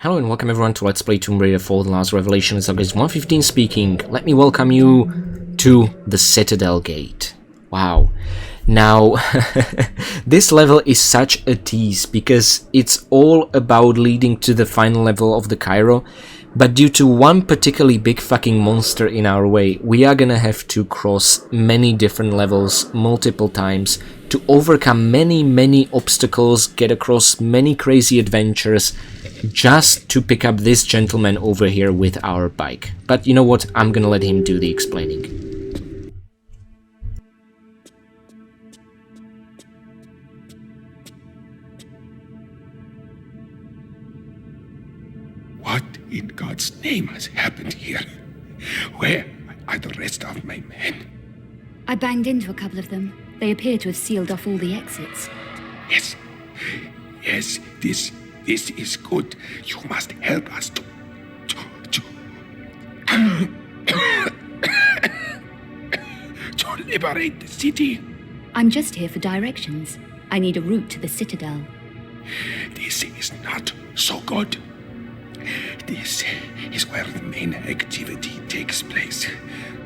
Hello and welcome everyone to Let's Play Tomb Raider 4 The Last Revelation. It's August 115 speaking. Let me welcome you to the Citadel gate. Wow. Now, this level is such a tease because it's all about leading to the final level of the Cairo, but due to one particularly big fucking monster in our way, we are gonna have to cross many different levels multiple times to overcome many obstacles, get across many crazy adventures, just to pick up this gentleman over here with our bike. But you know what? I'm gonna let him do the explaining. What in God's name has happened here? Where are the rest of my men? I banged into a couple of them. They appear to have sealed off all the exits. Yes, this is good. You must help us to liberate the city. I'm just here for directions. I need a route to the Citadel. This is not so good. This is where the main activity takes place.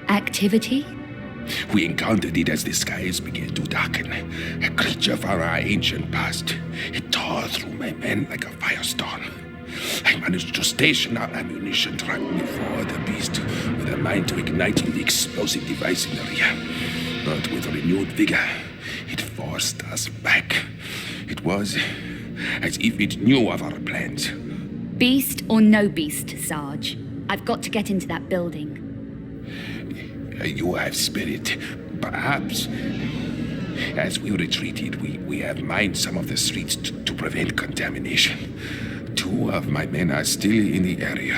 Activity? We encountered it as the skies began to darken. A creature from our ancient past. It tore through my men like a firestorm. I managed to station our ammunition truck before the beast, with a mind to igniting the explosive device in the rear. But with renewed vigor, it forced us back. It was as if it knew of our plans. Beast or no beast, Sarge? I've got to get into that building. You have spirit, perhaps. As we retreated, we have mined some of the streets to prevent contamination. 2 of my men are still in the area,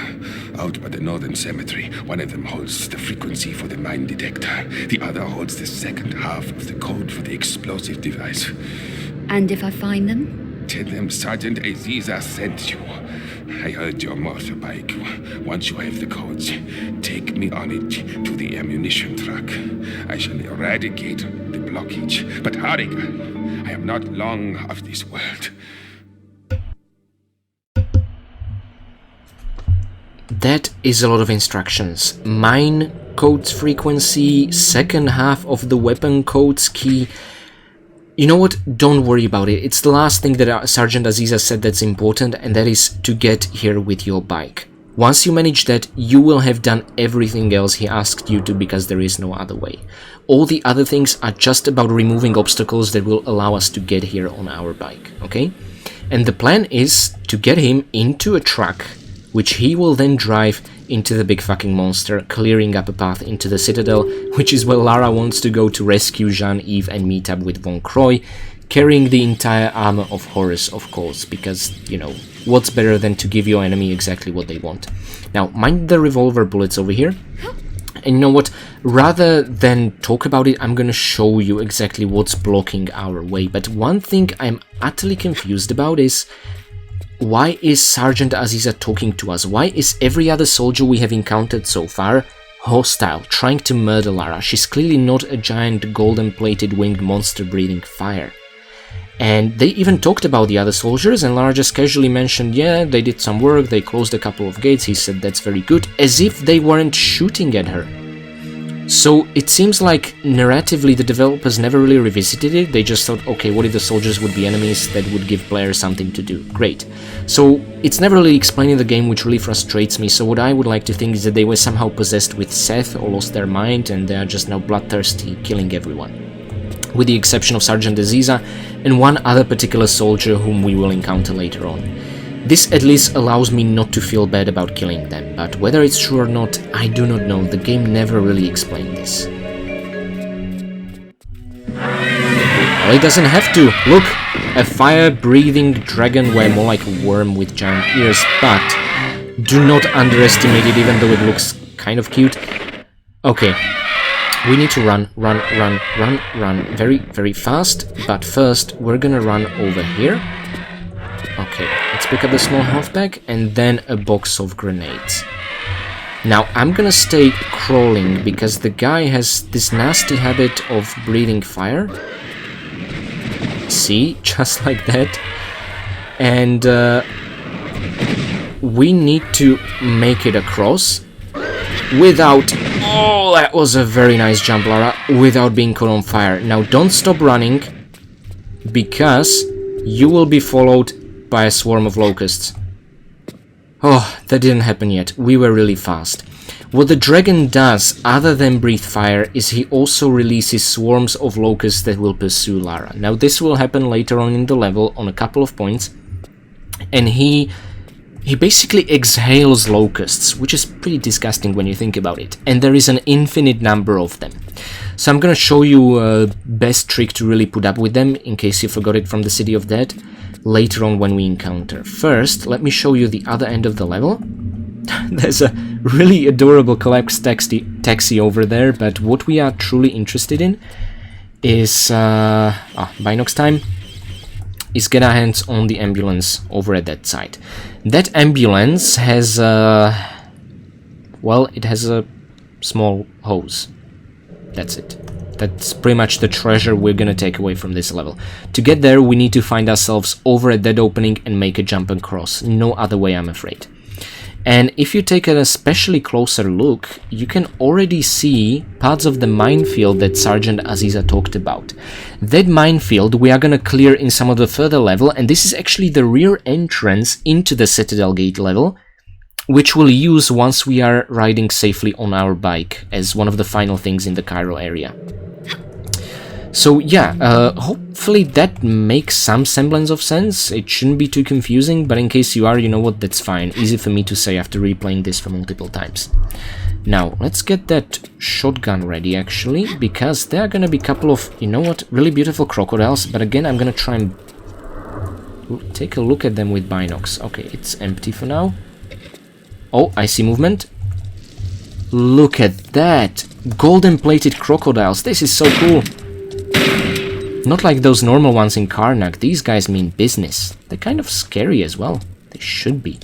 out by the northern cemetery. One of them holds the frequency for the mine detector. The other holds the second half of the code for the explosive device. And if I find them? Tell them Sergeant Aziza sent you. I heard your motorbike. Once you have the codes, take me on it to the ammunition truck. I shall eradicate the blockage. But hurry, I am not long of this world. That is a lot of instructions. Mine codes frequency, second half of the weapon codes key. You know what? Don't worry about it. It's the last thing that Sergeant Aziza said that's important, and that is to get here with your bike. Once you manage that, you will have done everything else he asked you to, because there is no other way. All the other things are just about removing obstacles that will allow us to get here on our bike, okay? And the plan is to get him into a truck, which he will then drive into the big fucking monster, clearing up a path into the Citadel, which is where Lara wants to go to rescue Jean, Eve and meet up with Von Croy, carrying the entire armor of Horus, of course, because, you know, what's better than to give your enemy exactly what they want. Now, mind the revolver bullets over here. And you know what, rather than talk about it, I'm gonna show you exactly what's blocking our way. But one thing I'm utterly confused about is, why is Sergeant Aziza talking to us? Why is every other soldier we have encountered so far hostile, trying to murder Lara? She's clearly not a giant golden-plated winged monster breathing fire. And they even talked about the other soldiers, and Lara just casually mentioned, yeah, they did some work, they closed a couple of gates, he said that's very good, as if they weren't shooting at her. So it seems like narratively the developers never really revisited it. They just thought, okay, what if the soldiers would be enemies? That would give players something to do. Great. So it's never really explained in the game, which really frustrates me. So what I would like to think is that they were somehow possessed with Seth or lost their mind, and they are just now bloodthirsty, killing everyone. With the exception of Sergeant Aziza and one other particular soldier whom we will encounter later on. This at least allows me not to feel bad about killing them, but whether it's true or not, I do not know. The game never really explained this. Well, it doesn't have to. Look, a fire-breathing dragon, well, more like a worm with giant ears, but do not underestimate it, even though it looks kind of cute. Okay, we need to run very fast, but first we're gonna run over here. Okay, let's pick up the small health bag and then a box of grenades. Now, I'm gonna stay crawling because the guy has this nasty habit of breathing fire. See, just like that. And we need to make it across without... Oh, that was a very nice jump, Lara. Without being caught on fire. Now, don't stop running, because you will be followed by a swarm of locusts. Oh, that didn't happen yet. We were really fast. What the dragon does, other than breathe fire, is he also releases swarms of locusts that will pursue Lara. Now, this will happen later on in the level on a couple of points, and he basically exhales locusts, which is pretty disgusting when you think about it, and there is an infinite number of them. So I'm gonna show you a best trick to really put up with them, in case you forgot it from the City of Dead, later on when we encounter. First, let me show you the other end of the level. There's a really adorable collapsed taxi over there, but what we are truly interested in is, Binox time, is get our hands on the ambulance over at that side. That ambulance has, well, it has a small hose. That's it. That's pretty much the treasure we're gonna take away from this level. To get there, we need to find ourselves over at that opening and make a jump across. No other way, I'm afraid. And if you take an especially closer look, you can already see parts of the minefield that Sergeant Aziza talked about. That minefield we are gonna clear in some of the further level, and this is actually the rear entrance into the Citadel gate level, which we'll use once we are riding safely on our bike as one of the final things in the Cairo area. So yeah, hopefully that makes some semblance of sense. It shouldn't be too confusing, but in case you are, you know what, that's fine. Easy for me to say after replaying this for multiple times. Now, let's get that shotgun ready, actually, because there are gonna be a couple of, you know what, really beautiful crocodiles, but again, I'm gonna try and take a look at them with binocs. Okay, it's empty for now. Oh, I see movement. Look at that! Golden-plated crocodiles, this is so cool! Not like those normal ones in Karnak, these guys mean business. They're kind of scary as well. They should be.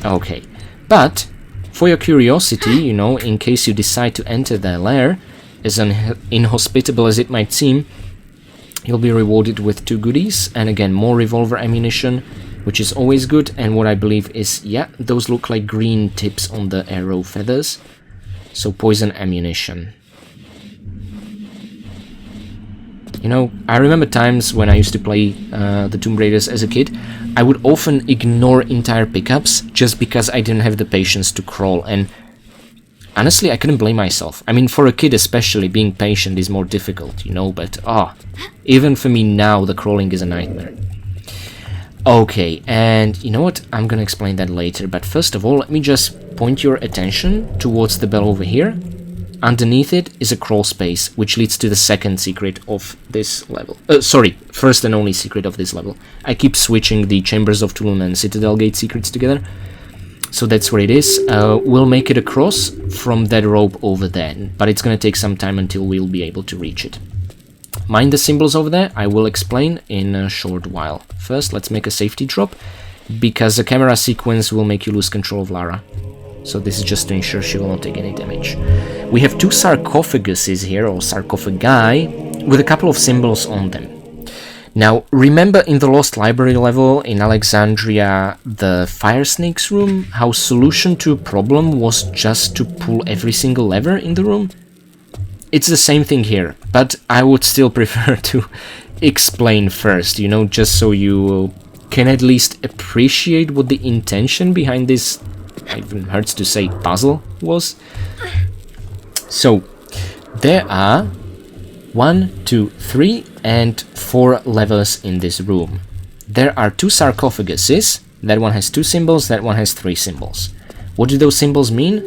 Okay, but for your curiosity, you know, in case you decide to enter their lair, as inhospitable as it might seem, you'll be rewarded with 2 goodies, and again, more revolver ammunition, which is always good, and what I believe is, yeah, those look like green tips on the arrow feathers, so poison ammunition. You know, I remember times when I used to play the Tomb Raiders as a kid, I would often ignore entire pickups just because I didn't have the patience to crawl, and honestly, I couldn't blame myself. I mean, for a kid especially, being patient is more difficult, you know, but even for me now, the crawling is a nightmare. Okay, and you know what, I'm gonna explain that later, but first of all, let me just point your attention towards the bell over here. Underneath it is a crawl space, which leads to the second secret of this level. Sorry, first and only secret of this level. I keep switching the Chambers of Tulun and Citadel Gate secrets together. So that's where it is. We'll make it across from that rope over there, but it's gonna take some time until we'll be able to reach it. Mind the symbols over there, I will explain in a short while. First, let's make a safety drop, because the camera sequence will make you lose control of Lara. So this is just to ensure she will not take any damage. We have 2 sarcophaguses here, or sarcophagi, with a couple of symbols on them. Now, remember in the Lost Library level in Alexandria, the Fire Snake's room, how solution to a problem was just to pull every single lever in the room? It's the same thing here, but I would still prefer to explain first, you know, just so you can at least appreciate what the intention behind this, it even hurts to say, puzzle was. So, there are 1, 2, 3 and 4 levers in this room. There are 2 sarcophaguses, that one has 2 symbols, that one has 3 symbols. What do those symbols mean?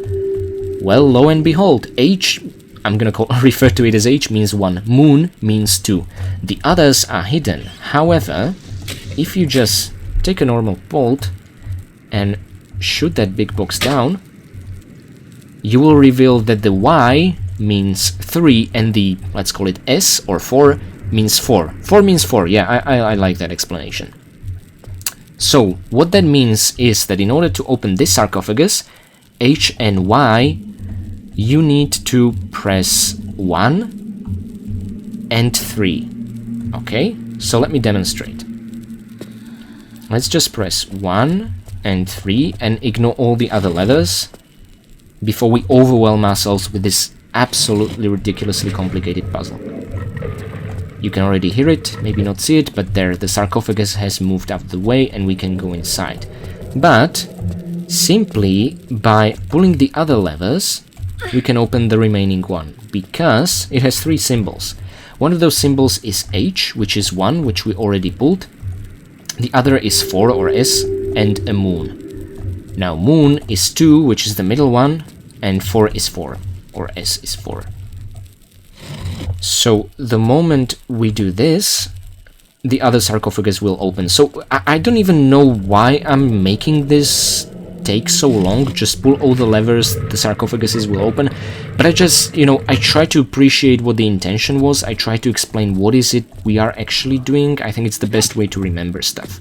Well, lo and behold, H, I'm gonna refer to it as H, means 1, moon means 2. The others are hidden. However, if you just take a normal bolt and shoot that big box down, you will reveal that the Y means 3 and the, let's call it S or 4, means 4. 4 means 4, yeah, I like that explanation. So, what that means is that in order to open this sarcophagus, H and Y, you need to press 1 and 3. Okay, so let me demonstrate. Let's just press 1 and 3 and ignore all the other levers before we overwhelm ourselves with this absolutely ridiculously complicated puzzle. You can already hear it, maybe not see it, but there, the sarcophagus has moved out of the way and we can go inside. But simply by pulling the other levers, we can open the remaining one, because it has 3 symbols. One of those symbols is H, which is 1, which we already pulled. The other is 4, or S, and a moon. Now moon is 2, which is the middle one, and 4 is 4, or S is 4. So the moment we do this, the other sarcophagus will open. So I don't even know why I'm making this take so long. Just pull all the levers, the sarcophaguses will open. But I just, you know, I try to appreciate what the intention was. I try to explain what is it we are actually doing. I think it's the best way to remember stuff.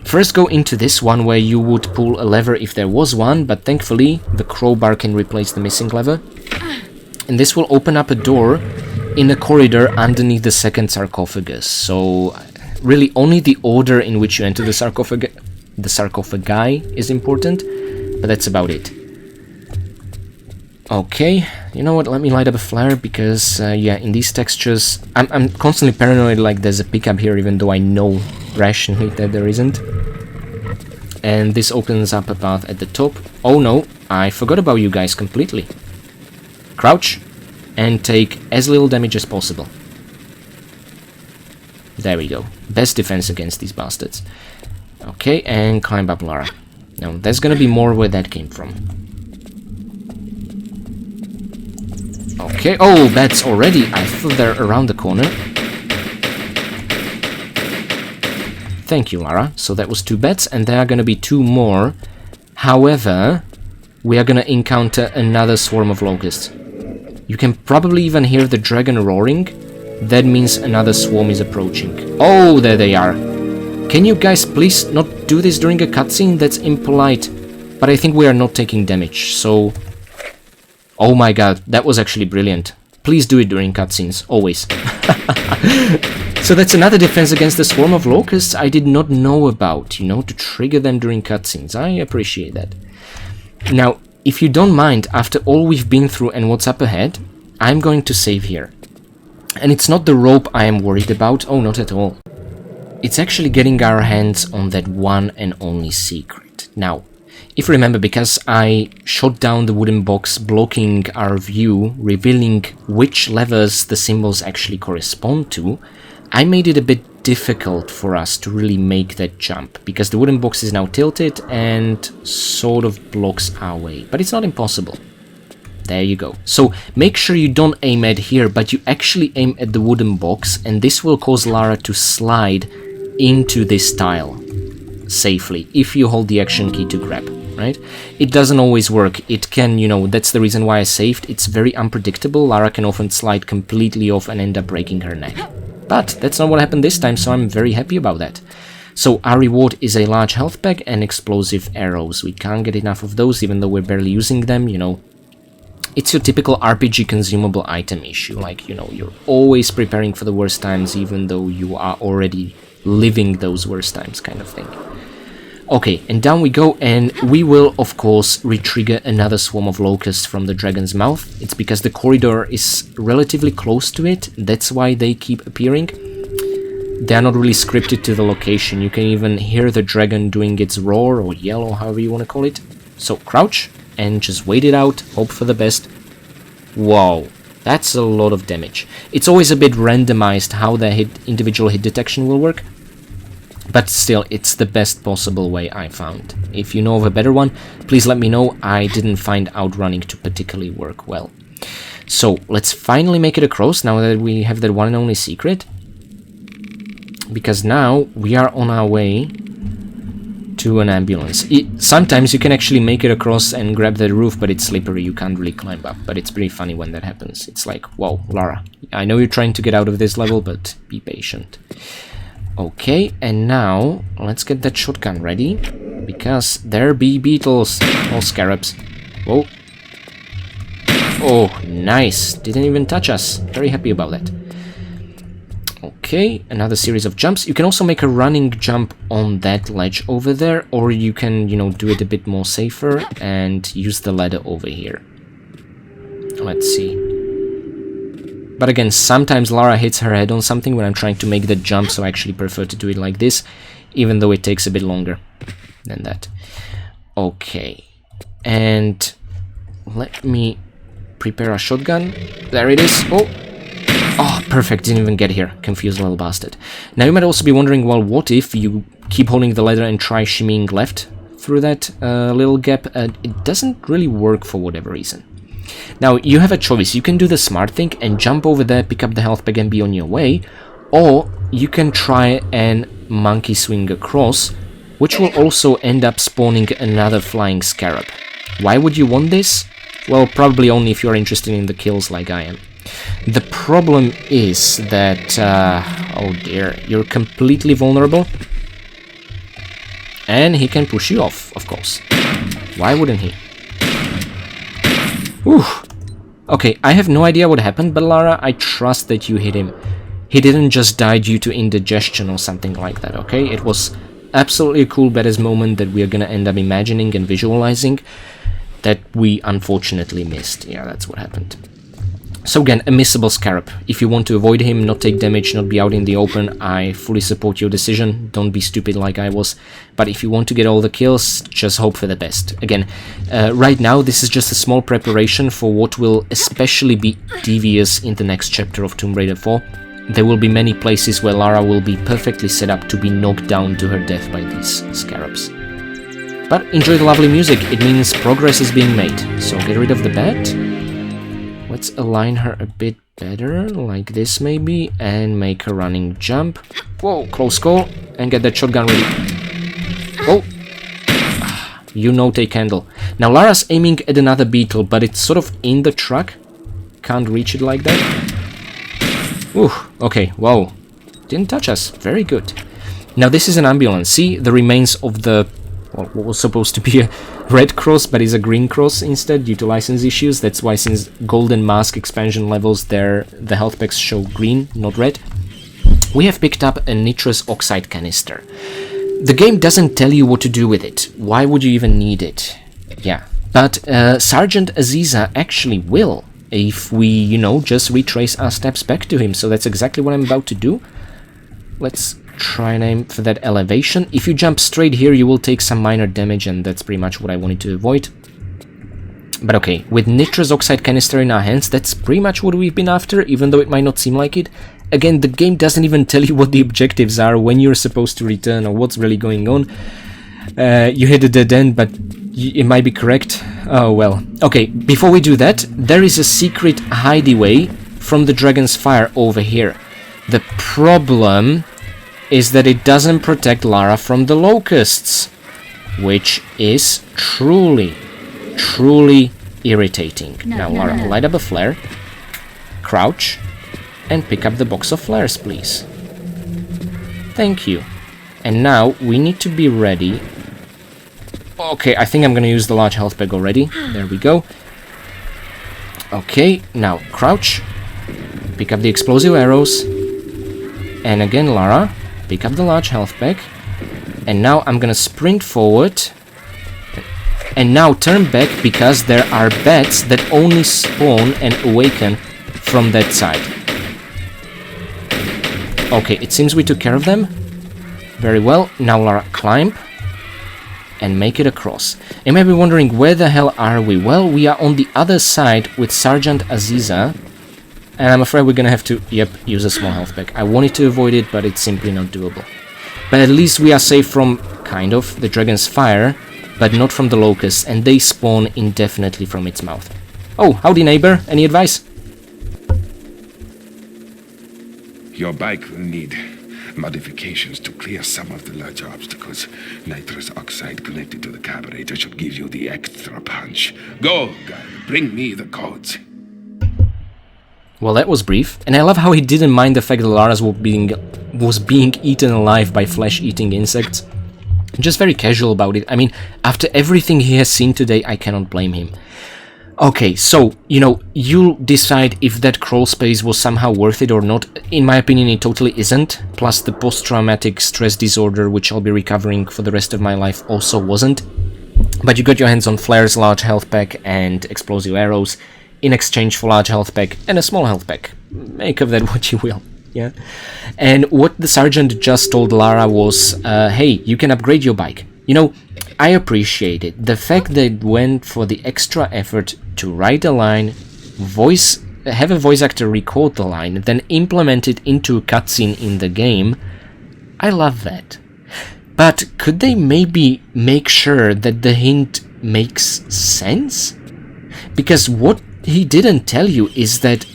First go into this one where you would pull a lever if there was one, but thankfully the crowbar can replace the missing lever. And this will open up a door in a corridor underneath the second sarcophagus. So really only the order in which you enter the sarcophagi is important, but that's about it. Okay, you know what, let me light up a flare, because yeah, in these textures I'm constantly paranoid like there's a pickup here, even though I know rationally that there isn't. And this opens up a path at the top. Oh no, I forgot about you guys completely. Crouch and take as little damage as possible. There we go. Best defense against these bastards. Okay, and climb up, Lara. Now, there's gonna be more where that came from. Okay, oh, bats already. I thought they're around the corner. Thank you, Lara. So that was 2 bats, and there are gonna be 2 more. However, we are gonna encounter another swarm of locusts. You can probably even hear the dragon roaring. That means another swarm is approaching. Oh, there they are. Can you guys please not do this during a cutscene? That's impolite. But I think we are not taking damage, so... Oh my god, that was actually brilliant. Please do it during cutscenes, always. So that's another defense against the swarm of locusts I did not know about, you know, to trigger them during cutscenes. I appreciate that. Now, if you don't mind, after all we've been through and what's up ahead, I'm going to save here. And it's not the rope I am worried about, oh, not at all. It's actually getting our hands on that one and only secret. Now, if you remember, because I shot down the wooden box blocking our view, revealing which levers the symbols actually correspond to, I made it a bit difficult for us to really make that jump, because the wooden box is now tilted and sort of blocks our way. But it's not impossible. There you go. So make sure you don't aim at here, but you actually aim at the wooden box, and this will cause Lara to slide into this tile safely if you hold the action key to grab, right? It doesn't always work. It can, you know, that's the reason why I saved. It's very unpredictable. Lara can often slide completely off and end up breaking her neck. But that's not what happened this time, so I'm very happy about that. So our reward is a large health pack and explosive arrows. We can't get enough of those, even though we're barely using them, you know. It's your typical RPG consumable item issue, like, you know, you're always preparing for the worst times, even though you are already living those worst times, kind of thing. Okay, and down we go, and we will, of course, re-trigger another swarm of locusts from the dragon's mouth. It's because the corridor is relatively close to it, that's why they keep appearing. They are not really scripted to the location. You can even hear the dragon doing its roar, or yell, or however you want to call it. So, crouch, and just wait it out, hope for the best. Whoa, that's a lot of damage. It's always a bit randomized how the individual hit detection will work. But still, it's the best possible way I found. If you know of a better one, please let me know. I didn't find outrunning to particularly work well. So, let's finally make it across now that we have that one and only secret. Because now we are on our way to an ambulance. Sometimes you can actually make it across and grab the roof, but it's slippery, you can't really climb up. But it's pretty funny when that happens. It's like, whoa, Lara, I know you're trying to get out of this level, but be patient. Okay, and now let's get that shotgun ready, because there be beetles, or scarabs. Whoa. Oh, nice. Didn't even touch us. Very happy about that. Okay, another series of jumps. You can also make a running jump on that ledge over there, or you can, you know, do it a bit more safer and use the ladder over here. Let's see. But again, sometimes Lara hits her head on something when I'm trying to make the jump, so I actually prefer to do it like this, even though it takes a bit longer than that. Okay, and let me prepare a shotgun. There it is. Oh, perfect, didn't even get here. Confused little bastard. Now you might also be wondering, well, what if you keep holding the ladder and try shimmying left through that little gap? It doesn't really work for whatever reason. Now, you have a choice. You can do the smart thing and jump over there, pick up the health pack and be on your way, or you can try and monkey swing across, which will also end up spawning another flying scarab. Why would you want this? Well, probably only if you're interested in the kills like I am. The problem is that, oh dear, you're completely vulnerable, and he can push you off, of course. Why wouldn't he? Ooh. Okay, I have no idea what happened, but Lara, I trust that you hit him. He didn't just die due to indigestion or something like that, okay? It was absolutely a cool badass moment that we are gonna end up imagining and visualizing that we unfortunately missed. Yeah, that's what happened. So again, a missable scarab. If you want to avoid him, not take damage, not be out in the open, I fully support your decision. Don't be stupid like I was. But if you want to get all the kills, just hope for the best. Again, right now this is just a small preparation for what will especially be devious in the next chapter of Tomb Raider 4. There will be many places where Lara will be perfectly set up to be knocked down to her death by these scarabs. But enjoy the lovely music, it means progress is being made. So get rid of the bat. Let's align her a bit better, like this maybe, and make a running jump. Whoa, close call, and get that shotgun ready. Oh, you know, take handle. Now Lara's aiming at another beetle, but it's sort of in the truck. Can't reach it like that. Ooh, okay, whoa. Didn't touch us, very good. Now this is an ambulance. See the remains of the, well, what was supposed to be a red cross, but is a green cross instead due to license issues. That's why since Golden Mask expansion levels there, the health packs show green, not red. We have picked up a Nitrous Oxide Canister. The game doesn't tell you what to do with it. Why would you even need it? Yeah, but Sergeant Aziza actually will, if we, you know, just retrace our steps back to him. So that's exactly what I'm about to do. Let's try and aim for that elevation. If you jump straight here, you will take some minor damage, and that's pretty much what I wanted to avoid. But okay, with Nitrous Oxide Canister in our hands, that's pretty much what we've been after, even though it might not seem like it. Again, the game doesn't even tell you what the objectives are, when you're supposed to return, or what's really going on. You hit a dead end, but it might be correct. Oh well. Okay, before we do that, there is a secret hideaway from the Dragon's Fire over here. The problem is that it doesn't protect Lara from the locusts, which is truly irritating. Now, Lara, light up a flare, crouch, and pick up the box of flares, please. Thank you. And now, we need to be ready. Okay, I think I'm gonna use the large health pack already. There we go. Okay, now, crouch, pick up the explosive arrows, and again, Lara, pick up the large health pack, and now I'm gonna sprint forward, and now turn back because there are bats that only spawn and awaken from that side. Okay, it seems we took care of them. Very well, now Lara, climb and make it across. You may be wondering, where the hell are we? Well, we are on the other side with Sergeant Aziza, and I'm afraid we're gonna have to, yep, use a small health pack. I wanted to avoid it, but it's simply not doable. But at least we are safe from, kind of, the Dragon's Fire, but not from the locusts, and they spawn indefinitely from its mouth. Oh, howdy neighbor, any advice? Your bike will need modifications to clear some of the large obstacles. Nitrous oxide connected to the carburetor should give you the extra punch. Go, guy, bring me the codes. Well, that was brief, and I love how he didn't mind the fact that Lara's was being eaten alive by flesh-eating insects. Just very casual about it. I mean, after everything he has seen today, I cannot blame him. Okay, so, you'll decide if that crawl space was somehow worth it or not. In my opinion, it totally isn't. Plus, the post-traumatic stress disorder, which I'll be recovering for the rest of my life, also wasn't. But you got your hands on flares, large health pack, and explosive arrows in exchange for large health pack and a small health pack. Make of that what you will, yeah? And what the sergeant just told Lara was, hey, you can upgrade your bike. I appreciate it. The fact that it went for the extra effort to write a line, have a voice actor record the line, then implement it into a cutscene in the game, I love that. But could they maybe make sure that the hint makes sense? Because what he didn't tell you is that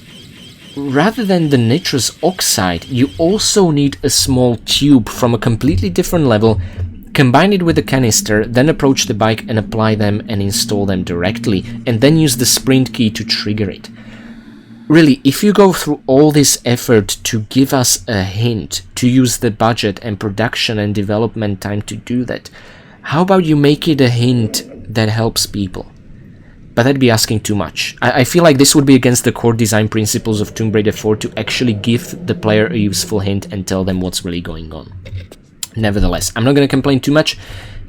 rather than the nitrous oxide, you also need a small tube from a completely different level, combine it with the canister, then approach the bike and apply them and install them directly, and then use the sprint key to trigger it. Really, if you go through all this effort to give us a hint, to use the budget and production and development time to do that, how about you make it a hint that helps people? But that'd be asking too much. I feel like this would be against the core design principles of Tomb Raider 4 to actually give the player a useful hint and tell them what's really going on. Nevertheless, I'm not going to complain too much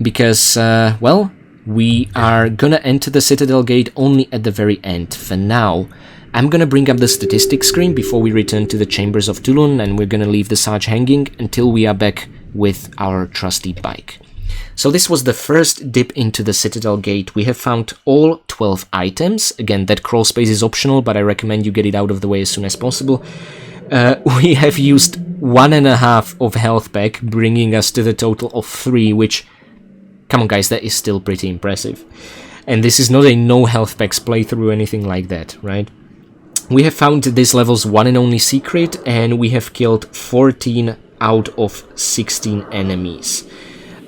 because, well, we are going to enter the Citadel gate only at the very end. For now, I'm going to bring up the statistics screen before we return to the Chambers of Tulun, and we're going to leave the Sarge hanging until we are back with our trusty bike. So this was the first dip into the Citadel gate. We have found all 12 items. Again, that crawl space is optional, but I recommend you get it out of the way as soon as possible. We have used 1.5 of health pack, bringing us to the total of 3, which, come on guys, that is still pretty impressive. And this is not a no health packs playthrough or anything like that, right? We have found this level's one and only secret, and we have killed 14 out of 16 enemies.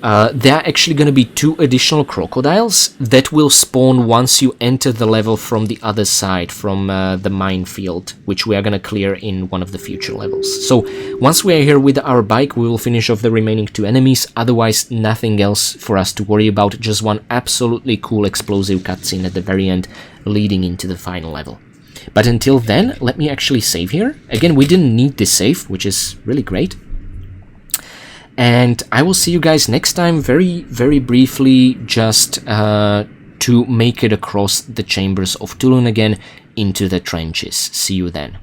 There are actually going to be 2 additional crocodiles that will spawn once you enter the level from the other side, from the minefield, which we are going to clear in one of the future levels. So once we are here with our bike, we will finish off the remaining 2 enemies. Otherwise, nothing else for us to worry about. Just one absolutely cool explosive cutscene at the very end, leading into the final level. But until then, let me actually save here. Again, we didn't need this save, which is really great. And I will see you guys next time, very, very briefly, just to make it across the Chambers of Tulun again into the trenches. See you then.